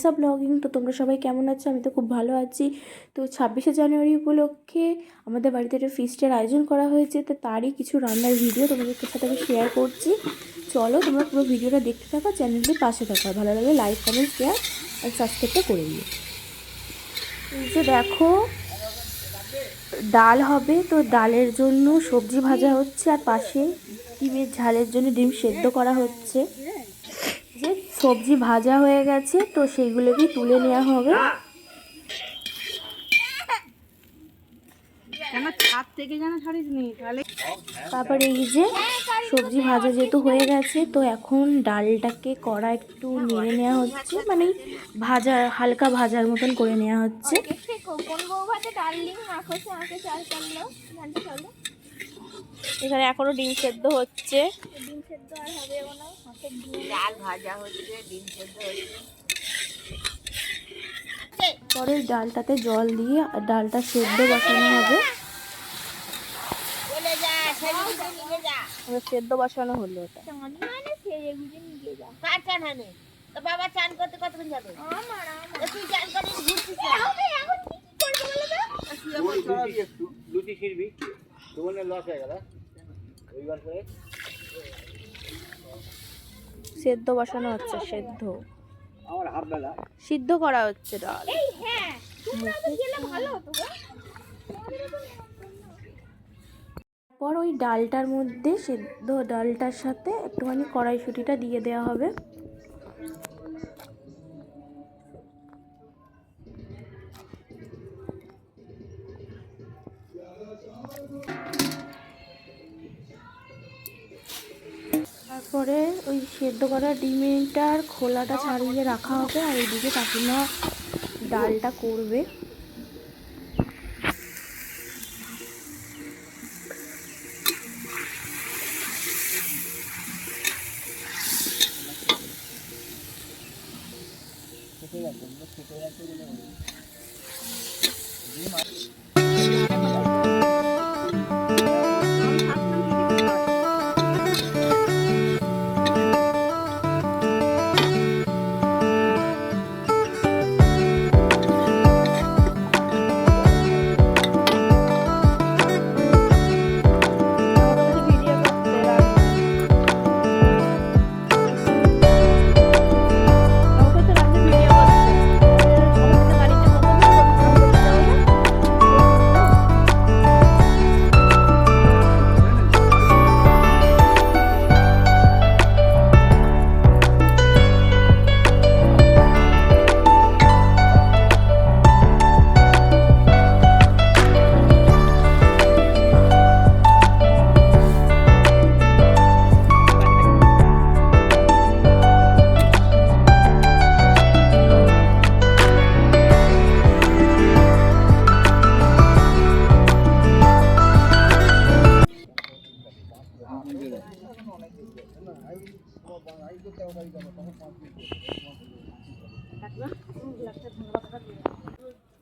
Ayesha blogging. তো তোমরা সবাই কেমন আছো? আমি তো খুব ভালো আছি। তো 26শে জানুয়ারি উপলক্ষে আমাদের বাড়িতে একটা ফিস্টের আয়োজন করা হয়েছে, তো তারই কিছু রান্নার ভিডিও তোমাদের সাথে আমি শেয়ার করছি। চলো তোমরা পুরো ভিডিওটা দেখতে থাকো, চ্যানেলটির পাশে থাকো, ভালো লাগলে লাইক কমেন্ট শেয়ার আর সাবস্ক্রাইবটা করে দিও। এই যে দেখো ডাল হবে, তো ডালের জন্য সবজি ভাজা হচ্ছে আর পাশে ডিমের ঝালের জন্য ডিম সেদ্ধ করা হচ্ছে। যে সবজি ভাজা হয়ে গেছে, তো সেইগুলোকেই তুলে নেওয়া হবে। তারপরে এই যে সবজি ভাজা যেহেতু হয়ে গেছে, তো এখন ডালটাকে কড়া একটু নেড়ে নেওয়া হচ্ছে, মানে ভাজা হালকা ভাজার মতন করে নেওয়া হচ্ছে। এখানে এখনো ডিম সেদ্ধ হচ্ছে, ডিম সেদ্ধ আর হবে না, ডাল ভাজা হচ্ছে, ডিম সেদ্ধ হচ্ছে। পরে ডালটাতে জল দিয়ে ডালটা সেদ্ধ বসানো হবে। সেদ্ধ বসানো হলো ওটা। বাবা চান করতে কতক্ষণ যাবে? তুই চান করে ঘুরছিস লুচি ছিড়বি, তোমার লস হয়ে গেল। ওইবার করে সেদ্ধ বসানো হচ্ছে, সেদ্ধ আমার হাফ বেলা সিদ্ধ করা হচ্ছে ডাল। এই হ্যাঁ তোমরা তো গেলে ভালো হতো গো। পর ওই ডালটার মধ্যে সেদ্ধ ডালটার সাথে একটুখানি কড়াইশুঁটিটা দিয়ে দেওয়া হবে। তারপরে ওই সেদ্ধ করা ডিমটার খোলাটা ছাড়িয়ে রাখা হবে, আর এইদিকে কাকিমা ডালটা করবে।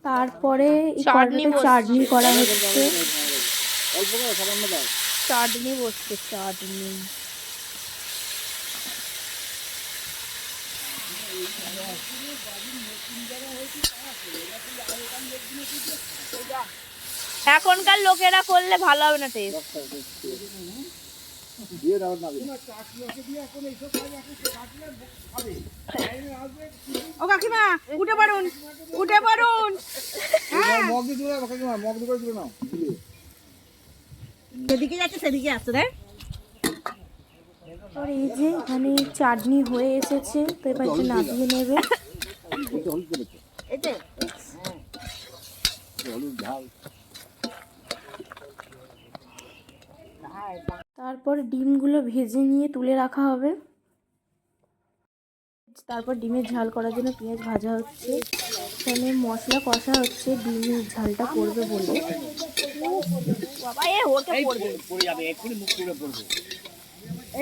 তারপরে চাটনি করা হচ্ছে, চাটনি বসছে, চাটনি। এখনকার লোকেরা করলে ভালো হবে না টেস্ট। ও কাকিমা উঠে পড়ুন, উঠে পড়ুন। যেদিকে যাচ্ছে সেদিকে আসছে রে। আর এই যে এখানে চাটনি হয়ে এসেছে, তো এবার নামিয়ে নেবে। তারপর ডিমগুলো ভেজে নিয়ে তুলে রাখা হবে। তারপর ডিমের ঝাল করার জন্য পেঁয়াজ ভাজা হচ্ছে, এখানে মশলা কষা হচ্ছে ডিমের ঝালটা করবে বলে।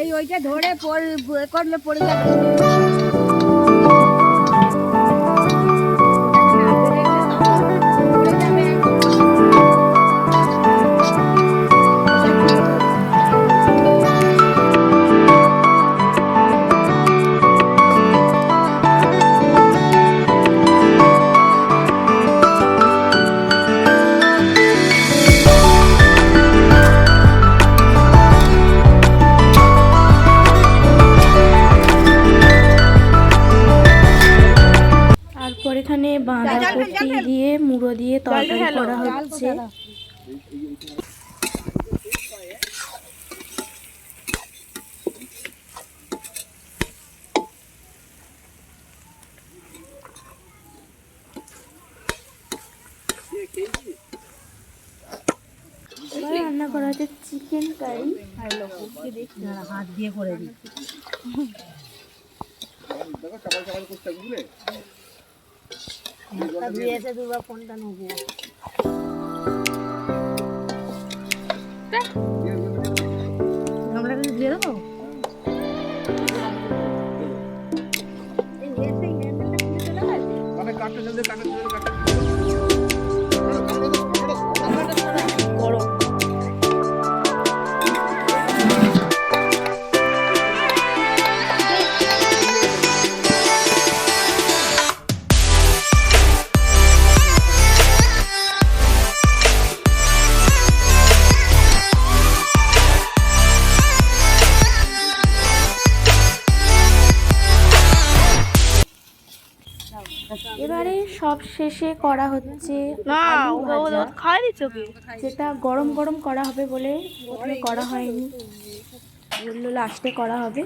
এই ওইটা ধরে করলে পড়ে যাবে। করা হচ্ছে। এবার রান্না করা হচ্ছে চিকেন কারি। হাত দিয়ে করে দিই। হাতটা ধুয়ে এসে দুবার ফোনটা নেবো। গামলাটা দিয়ে দেবো। এবারে সব শেষে করা হচ্ছে আলু ভাজা, যেটা গরম গরম করা হবে বলে প্রথমে করা হয়নি, বললো লাস্টে করা হবে।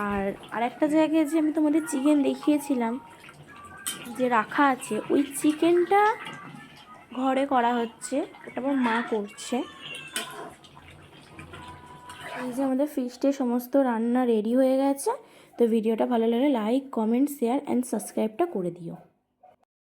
আর আরেকটা জায়গায় যে আমি তোমাদের চিকেন দেখিয়েছিলাম যে রাখা আছে, ওই চিকেনটা ঘরে করা হচ্ছে, ওটা আমার মা করছে। এই যে আমাদের ফিস্টে সমস্ত রান্না রেডি হয়ে গেছে। তো ভিডিওটা ভালো লাগলে লাইক, কমেন্ট, শেয়ার অ্যান্ড সাবস্ক্রাইবটা করে দিও।